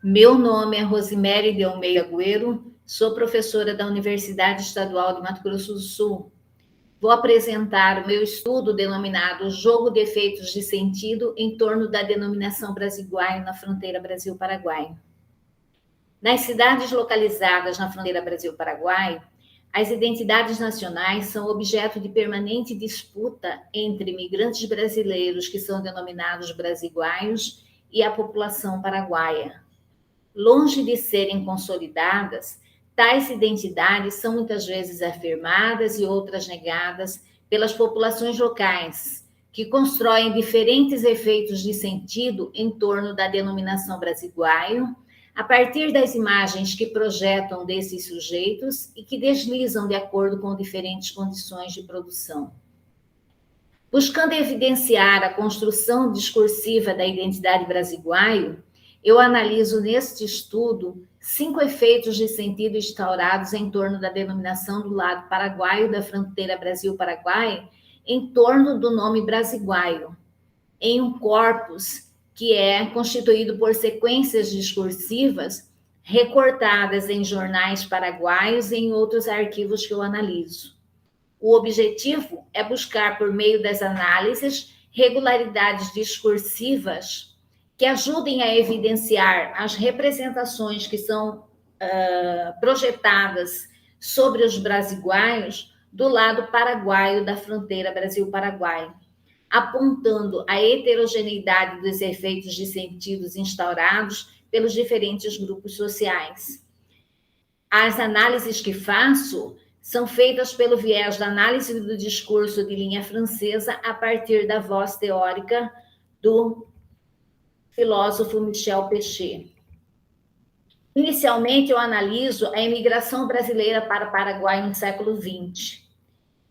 Meu nome é Rosiméria de Almeida Agüero, sou professora da Universidade Estadual de Mato Grosso do Sul. Vou apresentar o meu estudo denominado Jogo de Efeitos de Sentido em torno da denominação Brasiguaio na fronteira Brasil-Paraguai. Nas cidades localizadas na fronteira Brasil-Paraguai, as identidades nacionais são objeto de permanente disputa entre imigrantes brasileiros, que são denominados brasiguaios, e a população paraguaia. Longe de serem consolidadas, tais identidades são muitas vezes afirmadas e outras negadas pelas populações locais, que constroem diferentes efeitos de sentido em torno da denominação brasiguaio, a partir das imagens que projetam desses sujeitos e que deslizam de acordo com diferentes condições de produção. Buscando evidenciar a construção discursiva da identidade brasiguaio, eu analiso neste estudo 5 efeitos de sentido instaurados em torno da denominação do lado paraguaio da fronteira Brasil-Paraguai, em torno do nome brasiguaio, em um corpus que é constituído por sequências discursivas recortadas em jornais paraguaios e em outros arquivos que eu analiso. O objetivo é buscar, por meio das análises, regularidades discursivas que ajudem a evidenciar as representações que são projetadas sobre os brasiguaios do lado paraguaio da fronteira Brasil-Paraguai, apontando a heterogeneidade dos efeitos de sentidos instaurados pelos diferentes grupos sociais. As análises que faço são feitas pelo viés da análise do discurso de linha francesa a partir da voz teórica do filósofo Michel Pechet. Inicialmente, eu analiso a imigração brasileira para o Paraguai no século XX.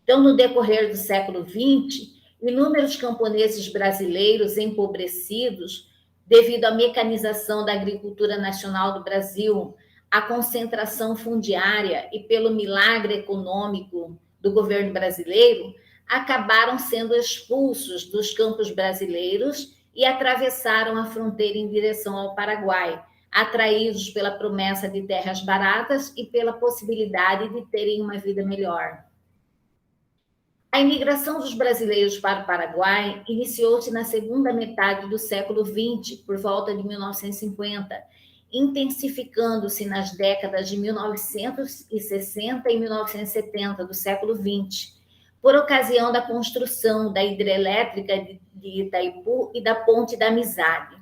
Então, no decorrer do século XX, inúmeros camponeses brasileiros empobrecidos, devido à mecanização da agricultura nacional do Brasil, à concentração fundiária e pelo milagre econômico do governo brasileiro, acabaram sendo expulsos dos campos brasileiros e atravessaram a fronteira em direção ao Paraguai, atraídos pela promessa de terras baratas e pela possibilidade de terem uma vida melhor. A imigração dos brasileiros para o Paraguai iniciou-se na segunda metade do século XX, por volta de 1950, intensificando-se nas décadas de 1960 e 1970 do século XX, por ocasião da construção da hidrelétrica de Itaipu e da Ponte da Amizade.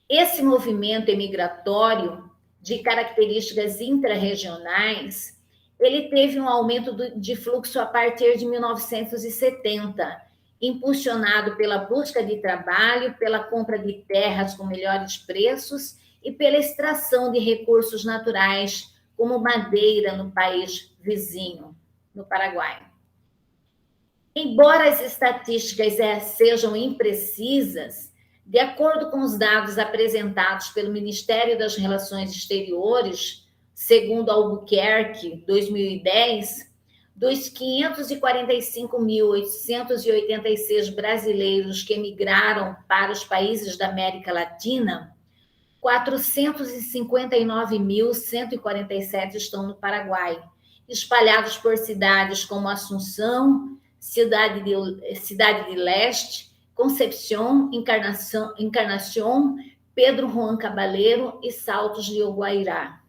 Esse movimento emigratório, de características intrarregionais, ele teve um aumento de fluxo a partir de 1970, impulsionado pela busca de trabalho, pela compra de terras com melhores preços e pela extração de recursos naturais, como madeira, no país vizinho, no Paraguai. Embora as estatísticas sejam imprecisas, de acordo com os dados apresentados pelo Ministério das Relações Exteriores, segundo Albuquerque, 2010, dos 545.886 brasileiros que emigraram para os países da América Latina, 459.147 estão no Paraguai, espalhados por cidades como Assunção, Cidade de Leste, Concepción, Encarnación, Pedro Juan Caballero e Saltos de Oguairá.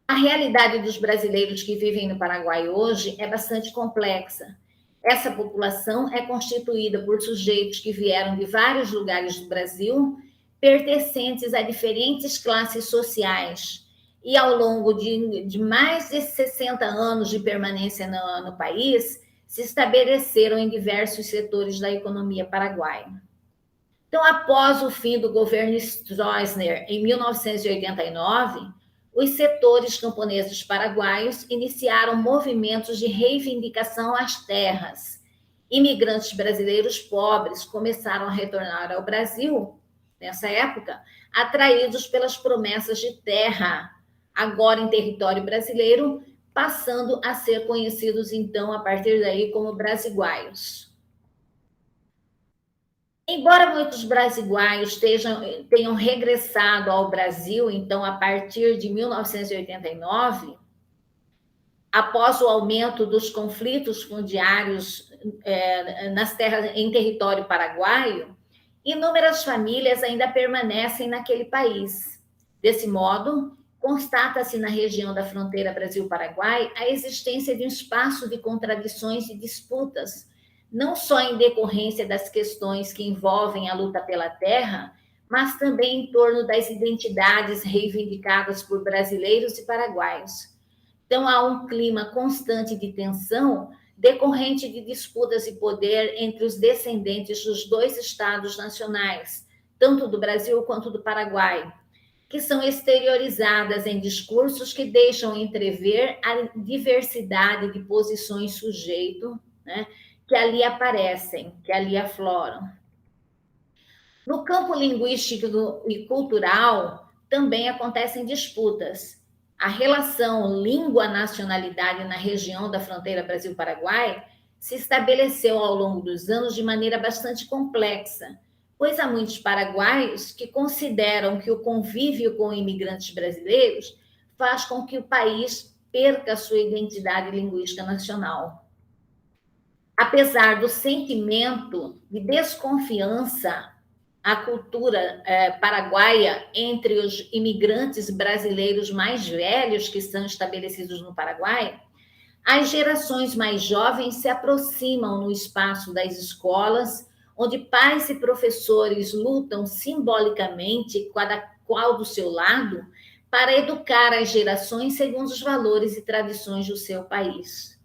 A realidade dos brasileiros que vivem no Paraguai hoje é bastante complexa. Essa população é constituída por sujeitos que vieram de vários lugares do Brasil, pertencentes a diferentes classes sociais, e ao longo de mais de 60 anos de permanência no país, se estabeleceram em diversos setores da economia paraguaia. Então, após o fim do governo Stroessner, em 1989, os setores camponeses paraguaios iniciaram movimentos de reivindicação às terras. Imigrantes brasileiros pobres começaram a retornar ao Brasil, nessa época, atraídos pelas promessas de terra, agora em território brasileiro, passando a ser conhecidos, então, a partir daí, como brasiguaios. Embora muitos brasiguaios tenham regressado ao Brasil, então, a partir de 1989, após o aumento dos conflitos fundiários nas terras em território paraguaio, inúmeras famílias ainda permanecem naquele país. Desse modo, constata-se na região da fronteira Brasil-Paraguai a existência de um espaço de contradições e disputas, não só em decorrência das questões que envolvem a luta pela terra, mas também em torno das identidades reivindicadas por brasileiros e paraguaios. Então, há um clima constante de tensão decorrente de disputas de poder entre os descendentes dos dois estados nacionais, tanto do Brasil quanto do Paraguai, que são exteriorizadas em discursos que deixam entrever a diversidade de posições sujeito, né, que ali aparecem, que ali afloram. No campo linguístico e cultural, também acontecem disputas. A relação língua-nacionalidade na região da fronteira Brasil-Paraguai se estabeleceu ao longo dos anos de maneira bastante complexa, pois há muitos paraguaios que consideram que o convívio com imigrantes brasileiros faz com que o país perca sua identidade linguística nacional. Apesar do sentimento de desconfiança à cultura paraguaia entre os imigrantes brasileiros mais velhos que estão estabelecidos no Paraguai, as gerações mais jovens se aproximam no espaço das escolas, onde pais e professores lutam simbolicamente, cada qual do seu lado, para educar as gerações segundo os valores e tradições do seu país.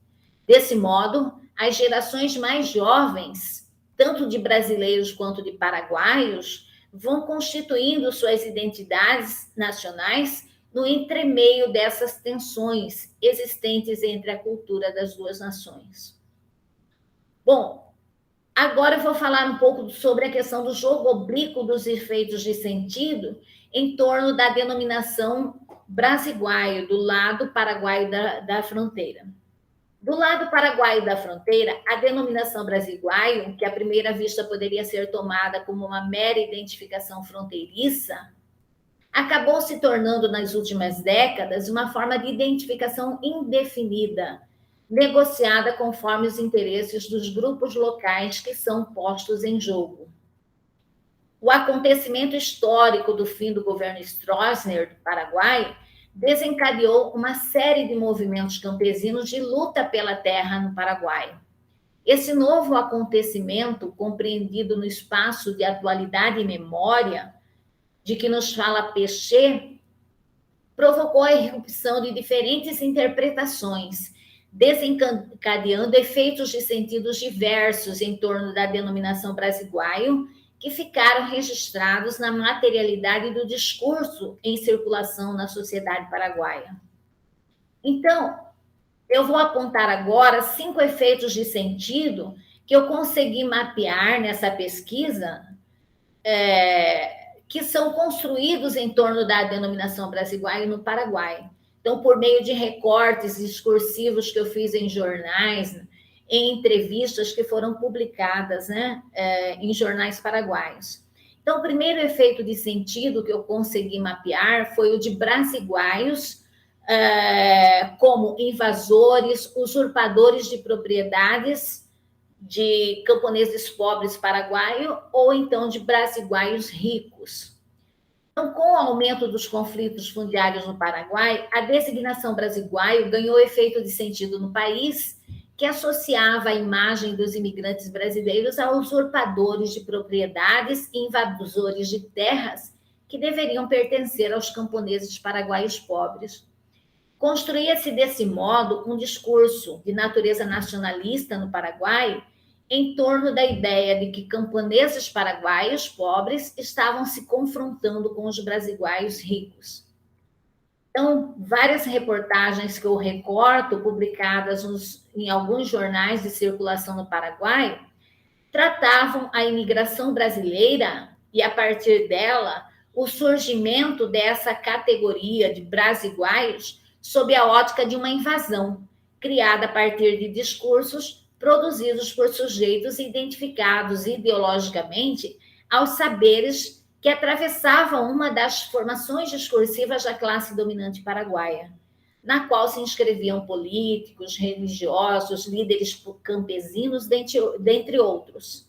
Desse modo, as gerações mais jovens, tanto de brasileiros quanto de paraguaios, vão constituindo suas identidades nacionais no entremeio dessas tensões existentes entre a cultura das duas nações. Bom, agora eu vou falar um pouco sobre a questão do jogo oblíquo dos efeitos de sentido em torno da denominação brasiguaio, do lado paraguaio da fronteira. Do lado paraguaio da fronteira, a denominação brasiguaio, que à primeira vista poderia ser tomada como uma mera identificação fronteiriça, acabou se tornando nas últimas décadas uma forma de identificação indefinida, negociada conforme os interesses dos grupos locais que são postos em jogo. O acontecimento histórico do fim do governo Stroessner do Paraguai desencadeou uma série de movimentos campesinos de luta pela terra no Paraguai. Esse novo acontecimento, compreendido no espaço de atualidade e memória, de que nos fala Peixe, provocou a irrupção de diferentes interpretações, desencadeando efeitos de sentidos diversos em torno da denominação brasiguaio, que ficaram registrados na materialidade do discurso em circulação na sociedade paraguaia. Então, eu vou apontar agora 5 efeitos de sentido que eu consegui mapear nessa pesquisa, que são construídos em torno da denominação brasiguaio no Paraguai. Então, por meio de recortes discursivos que eu fiz em jornais, em entrevistas que foram publicadas, né, em jornais paraguaios. Então, o primeiro efeito de sentido que eu consegui mapear foi o de brasiguaios como invasores, usurpadores de propriedades de camponeses pobres paraguaios ou então de brasiguaios ricos. Então, com o aumento dos conflitos fundiários no Paraguai, a designação brasiguaio ganhou efeito de sentido no país, que associava a imagem dos imigrantes brasileiros a usurpadores de propriedades e invasores de terras que deveriam pertencer aos camponeses paraguaios pobres. Construía-se desse modo um discurso de natureza nacionalista no Paraguai em torno da ideia de que camponeses paraguaios pobres estavam se confrontando com os brasiguaios ricos. Então, várias reportagens que eu recorto, publicadas em alguns jornais de circulação no Paraguai, tratavam a imigração brasileira e, a partir dela, o surgimento dessa categoria de brasiguaios sob a ótica de uma invasão, criada a partir de discursos produzidos por sujeitos identificados ideologicamente aos saberes que atravessavam uma das formações discursivas da classe dominante paraguaia, na qual se inscreviam políticos, religiosos, líderes campesinos, dentre outros.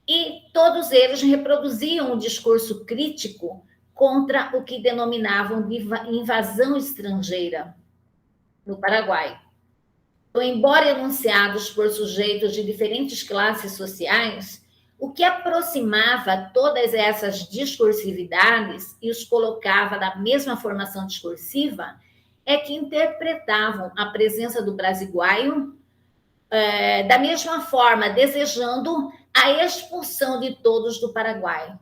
E todos eles reproduziam um discurso crítico contra o que denominavam de invasão estrangeira no Paraguai. Então, embora enunciados por sujeitos de diferentes classes sociais, o que aproximava todas essas discursividades e os colocava na mesma formação discursiva é que interpretavam a presença do brasiguaio da mesma forma, desejando a expulsão de todos do Paraguai.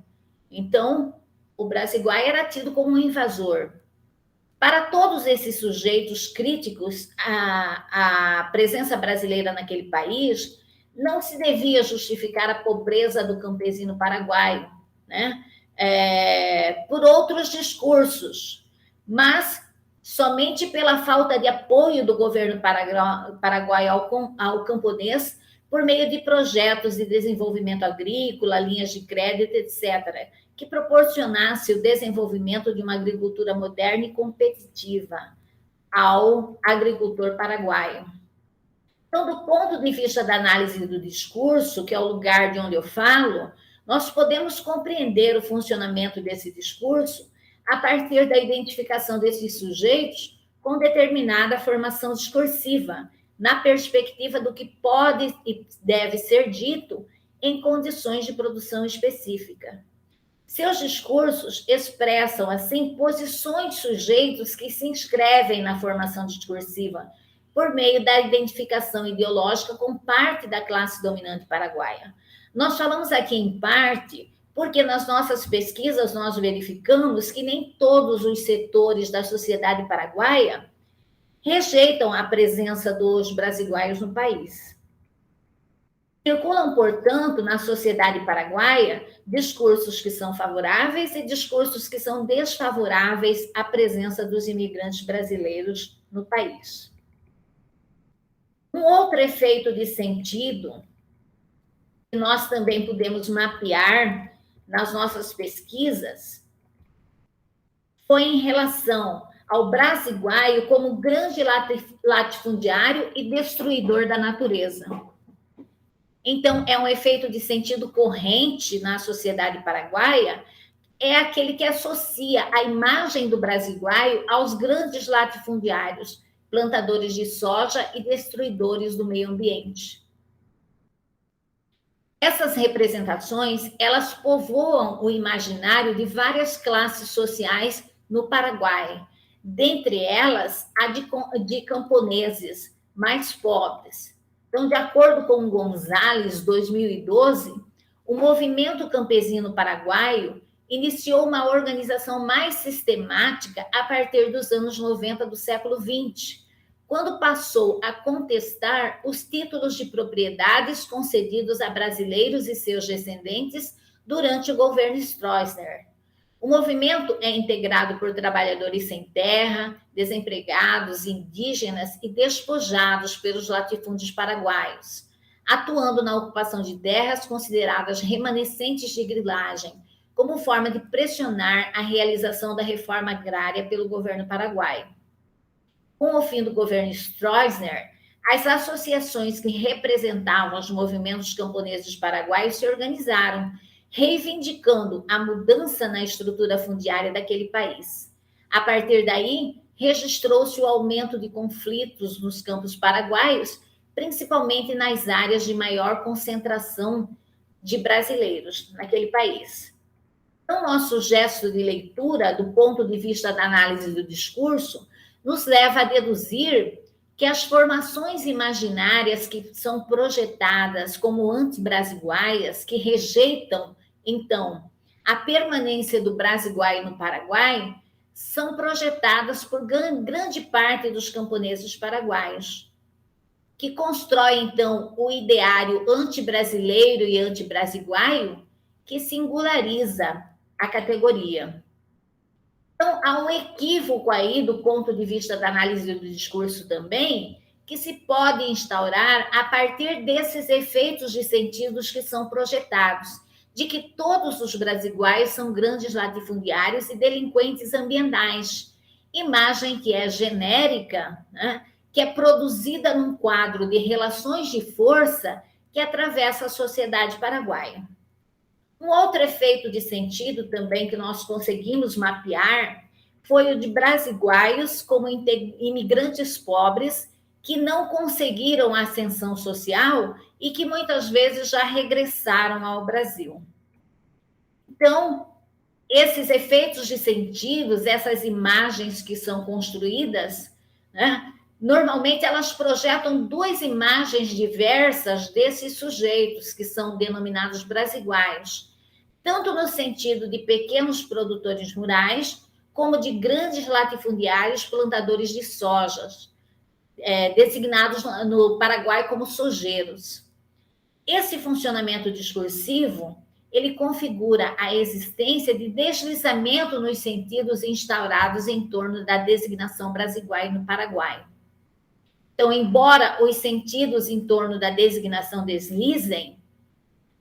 Então, o brasiguaio era tido como um invasor. Para todos esses sujeitos críticos à presença brasileira naquele país, não se devia justificar a pobreza do campesino paraguaio, né? Por outros discursos, mas somente pela falta de apoio do governo paraguaio ao camponês por meio de projetos de desenvolvimento agrícola, linhas de crédito, etc., que proporcionasse o desenvolvimento de uma agricultura moderna e competitiva ao agricultor paraguaio. Então, do ponto de vista da análise do discurso, que é o lugar de onde eu falo, nós podemos compreender o funcionamento desse discurso a partir da identificação desses sujeitos com determinada formação discursiva, na perspectiva do que pode e deve ser dito em condições de produção específica. Seus discursos expressam, assim, posições de sujeitos que se inscrevem na formação discursiva por meio da identificação ideológica com parte da classe dominante paraguaia. Nós falamos aqui em parte porque nas nossas pesquisas nós verificamos que nem todos os setores da sociedade paraguaia rejeitam a presença dos brasiguaios no país. Circulam, portanto, na sociedade paraguaia, discursos que são favoráveis e discursos que são desfavoráveis à presença dos imigrantes brasileiros no país. Um outro efeito de sentido que nós também podemos mapear nas nossas pesquisas foi em relação ao brasiguaio como grande latifundiário e destruidor da natureza. Então, é um efeito de sentido corrente na sociedade paraguaia, é aquele que associa a imagem do brasiguaio aos grandes latifundiários, plantadores de soja e destruidores do meio ambiente. Essas representações, elas povoam o imaginário de várias classes sociais no Paraguai, dentre elas a de camponeses mais pobres. Então, de acordo com Gonzalez, 2012, o movimento campesino paraguaio iniciou uma organização mais sistemática a partir dos anos 90 do século XX, quando passou a contestar os títulos de propriedades concedidos a brasileiros e seus descendentes durante o governo Stroessner. O movimento é integrado por trabalhadores sem terra, desempregados, indígenas e despojados pelos latifúndios paraguaios, atuando na ocupação de terras consideradas remanescentes de grilagem, como forma de pressionar a realização da reforma agrária pelo governo paraguaio. Com o fim do governo Stroessner, as associações que representavam os movimentos camponeses paraguaios se organizaram, reivindicando a mudança na estrutura fundiária daquele país. A partir daí, registrou-se o aumento de conflitos nos campos paraguaios, principalmente nas áreas de maior concentração de brasileiros naquele país. Então, nosso gesto de leitura, do ponto de vista da análise do discurso, nos leva a deduzir que as formações imaginárias que são projetadas como anti-brasiguaias, que rejeitam, então, a permanência do brasiguaio no Paraguai, são projetadas por grande parte dos camponeses paraguaios, que constroem, então, o ideário anti-brasileiro e anti-brasiguaio que singulariza a categoria. Então, há um equívoco aí, do ponto de vista da análise do discurso também, que se pode instaurar a partir desses efeitos de sentidos que são projetados, de que todos os brasiguaios são grandes latifundiários e delinquentes ambientais. Imagem que é genérica, né, que é produzida num quadro de relações de força que atravessa a sociedade paraguaia. Um outro efeito de sentido também que nós conseguimos mapear foi o de brasiguaios como imigrantes pobres que não conseguiram a ascensão social e que muitas vezes já regressaram ao Brasil. Então, esses efeitos de sentidos, essas imagens que são construídas, né, normalmente elas projetam duas imagens diversas desses sujeitos, que são denominados brasiguaios, tanto no sentido de pequenos produtores rurais, como de grandes latifundiários plantadores de sojas, designados no Paraguai como sojeiros. Esse funcionamento discursivo, ele configura a existência de deslizamento nos sentidos instaurados em torno da designação brasiguaia no Paraguai. Então, embora os sentidos em torno da designação deslizem,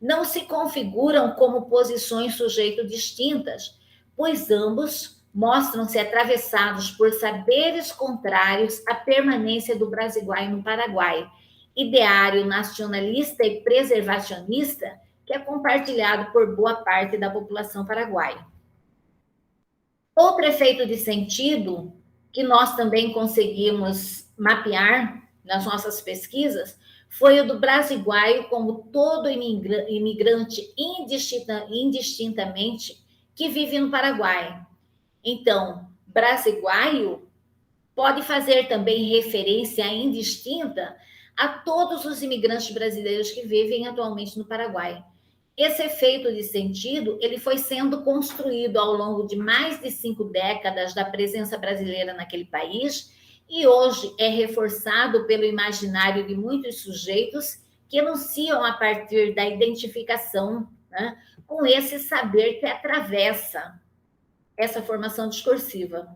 não se configuram como posições sujeito distintas, pois ambos mostram-se atravessados por saberes contrários à permanência do brasiguaio no Paraguai, ideário nacionalista e preservacionista que é compartilhado por boa parte da população paraguaia. Outro efeito de sentido que nós também conseguimos mapear nas nossas pesquisas foi o do brasiguaio como todo imigrante indistintamente que vive no Paraguai. Então, brasiguaio pode fazer também referência indistinta a todos os imigrantes brasileiros que vivem atualmente no Paraguai. Esse efeito de sentido, ele foi sendo construído ao longo de mais de 5 décadas da presença brasileira naquele país e hoje é reforçado pelo imaginário de muitos sujeitos que enunciam a partir da identificação, né, com esse saber que atravessa essa formação discursiva.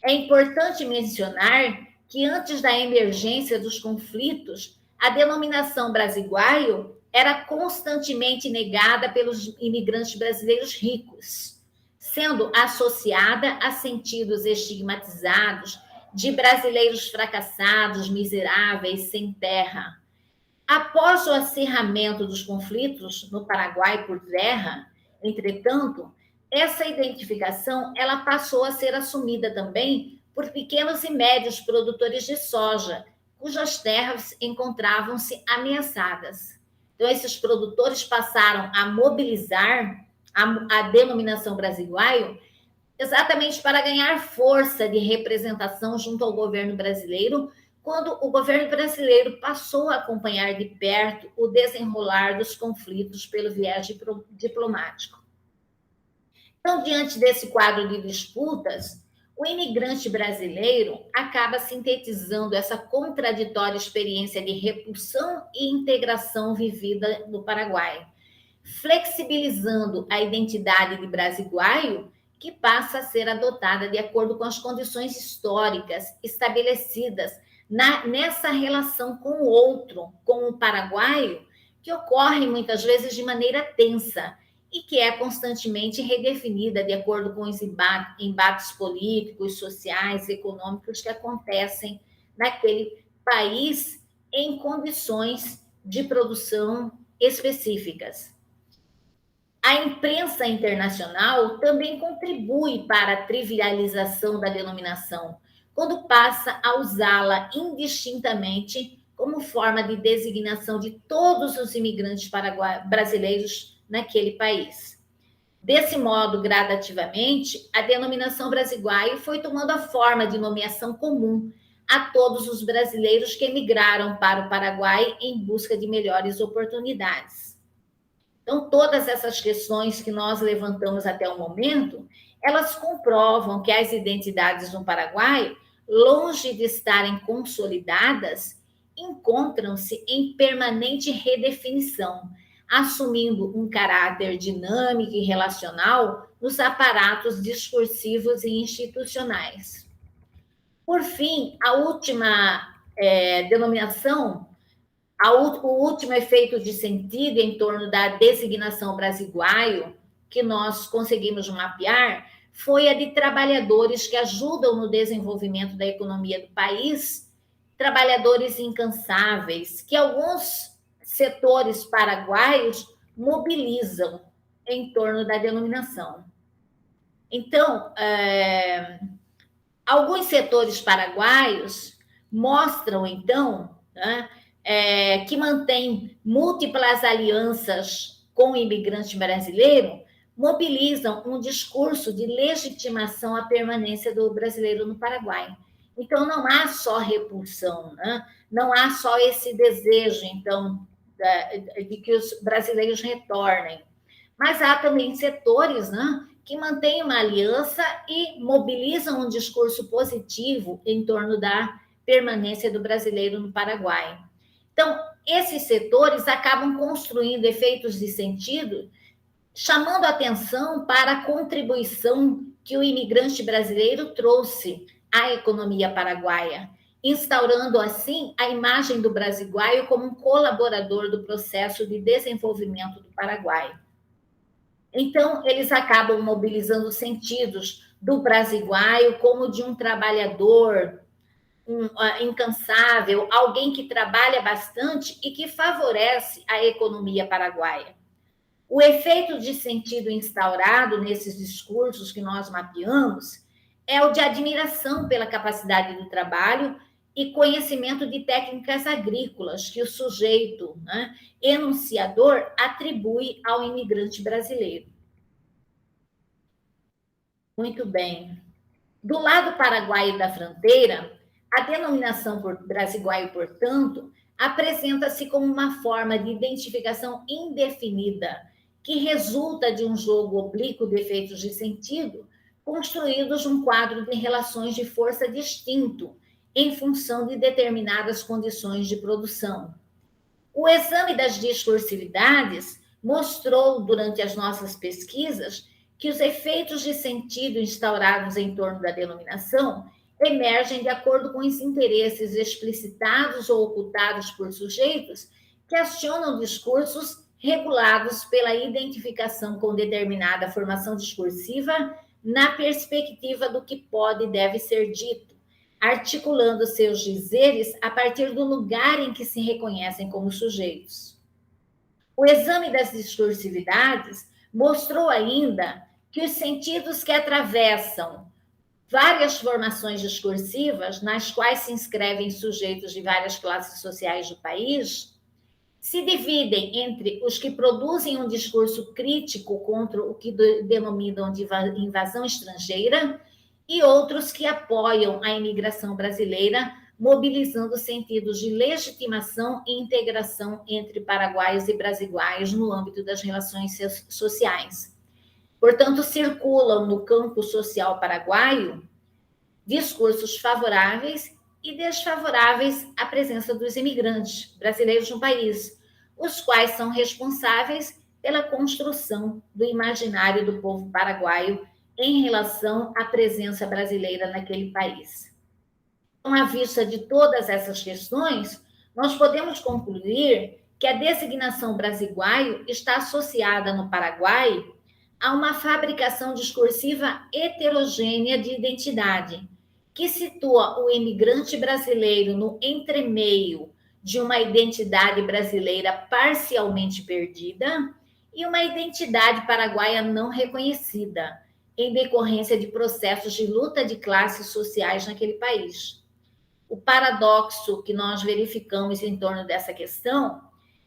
É importante mencionar que antes da emergência dos conflitos, a denominação brasiguaio era constantemente negada pelos imigrantes brasileiros ricos, sendo associada a sentidos estigmatizados de brasileiros fracassados, miseráveis, sem terra. Após o acirramento dos conflitos no Paraguai por terra, entretanto, essa identificação ela passou a ser assumida também por pequenos e médios produtores de soja, cujas terras encontravam-se ameaçadas. Então, esses produtores passaram a mobilizar a denominação brasiguaio exatamente para ganhar força de representação junto ao governo brasileiro, quando o governo brasileiro passou a acompanhar de perto o desenrolar dos conflitos pelo viés diplomático. Então, diante desse quadro de disputas, o imigrante brasileiro acaba sintetizando essa contraditória experiência de repulsão e integração vivida no Paraguai, flexibilizando a identidade de brasiguaio, que passa a ser adotada de acordo com as condições históricas estabelecidas nessa relação com o outro, com o paraguaio, que ocorre muitas vezes de maneira tensa e que é constantemente redefinida de acordo com os embates políticos, sociais, econômicos que acontecem naquele país em condições de produção específicas. A imprensa internacional também contribui para a trivialização da denominação, quando passa a usá-la indistintamente como forma de designação de todos os imigrantes brasileiros naquele país. Desse modo, gradativamente, a denominação brasiguaio foi tomando a forma de nomeação comum a todos os brasileiros que emigraram para o Paraguai em busca de melhores oportunidades. Então, todas essas questões que nós levantamos até o momento, elas comprovam que as identidades no Paraguai, longe de estarem consolidadas, encontram-se em permanente redefinição, assumindo um caráter dinâmico e relacional nos aparatos discursivos e institucionais. Por fim, a última denominação, o último efeito de sentido em torno da designação brasiguaio que nós conseguimos mapear foi a de trabalhadores que ajudam no desenvolvimento da economia do país, trabalhadores incansáveis, que alguns setores paraguaios mobilizam em torno da denominação. Então, alguns setores paraguaios mostram, então, né, que mantêm múltiplas alianças com o imigrante brasileiro, mobilizam um discurso de legitimação à permanência do brasileiro no Paraguai. Então, não há só repulsão, né? Não há só esse desejo, então, de que os brasileiros retornem, mas há também setores, né, que mantêm uma aliança e mobilizam um discurso positivo em torno da permanência do brasileiro no Paraguai. Então, esses setores acabam construindo efeitos de sentido, chamando atenção para a contribuição que o imigrante brasileiro trouxe à economia paraguaia, instaurando, assim, a imagem do brasiguaio como um colaborador do processo de desenvolvimento do Paraguai. Então, eles acabam mobilizando sentidos do brasiguaio como de um trabalhador incansável, alguém que trabalha bastante e que favorece a economia paraguaia. O efeito de sentido instaurado nesses discursos que nós mapeamos é o de admiração pela capacidade do trabalho e conhecimento de técnicas agrícolas que o sujeito, né, enunciador atribui ao imigrante brasileiro. Muito bem. Do lado paraguaio da fronteira, a denominação brasiguaio, portanto, apresenta-se como uma forma de identificação indefinida, que resulta de um jogo oblíquo de efeitos de sentido, construídos num quadro de relações de força distinto, em função de determinadas condições de produção. O exame das discursividades mostrou, durante as nossas pesquisas, que os efeitos de sentido instaurados em torno da denominação emergem de acordo com os interesses explicitados ou ocultados por sujeitos que acionam discursos regulados pela identificação com determinada formação discursiva na perspectiva do que pode e deve ser dito, articulando seus dizeres a partir do lugar em que se reconhecem como sujeitos. O exame das discursividades mostrou ainda que os sentidos que atravessam várias formações discursivas, nas quais se inscrevem sujeitos de várias classes sociais do país, se dividem entre os que produzem um discurso crítico contra o que denominam de invasão estrangeira e outros que apoiam a imigração brasileira, mobilizando sentidos de legitimação e integração entre paraguaios e brasiguaios no âmbito das relações sociais. Portanto, circulam no campo social paraguaio discursos favoráveis e desfavoráveis à presença dos imigrantes brasileiros no país, os quais são responsáveis pela construção do imaginário do povo paraguaio em relação à presença brasileira naquele país. Então, à vista de todas essas questões, nós podemos concluir que a designação brasiguaio está associada no Paraguai a uma fabricação discursiva heterogênea de identidade, que situa o imigrante brasileiro no entremeio de uma identidade brasileira parcialmente perdida e uma identidade paraguaia não reconhecida, em decorrência de processos de luta de classes sociais naquele país. O paradoxo que nós verificamos em torno dessa questão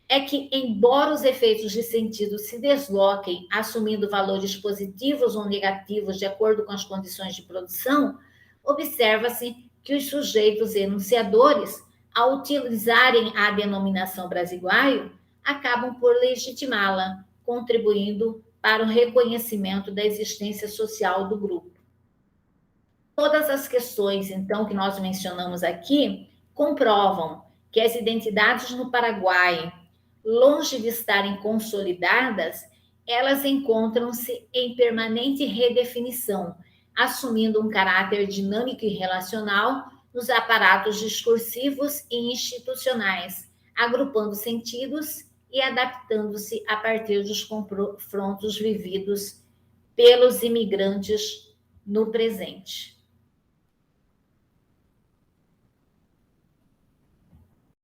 é que, embora os efeitos de sentido se desloquem, assumindo valores positivos ou negativos de acordo com as condições de produção, observa-se que os sujeitos enunciadores, ao utilizarem a denominação brasiguaio, acabam por legitimá-la, contribuindo para o reconhecimento da existência social do grupo. Todas as questões, então, que nós mencionamos aqui, comprovam que as identidades no Paraguai, longe de estarem consolidadas, elas encontram-se em permanente redefinição, assumindo um caráter dinâmico e relacional, nos aparatos discursivos e institucionais, agrupando sentidos e adaptando-se a partir dos confrontos vividos pelos imigrantes no presente.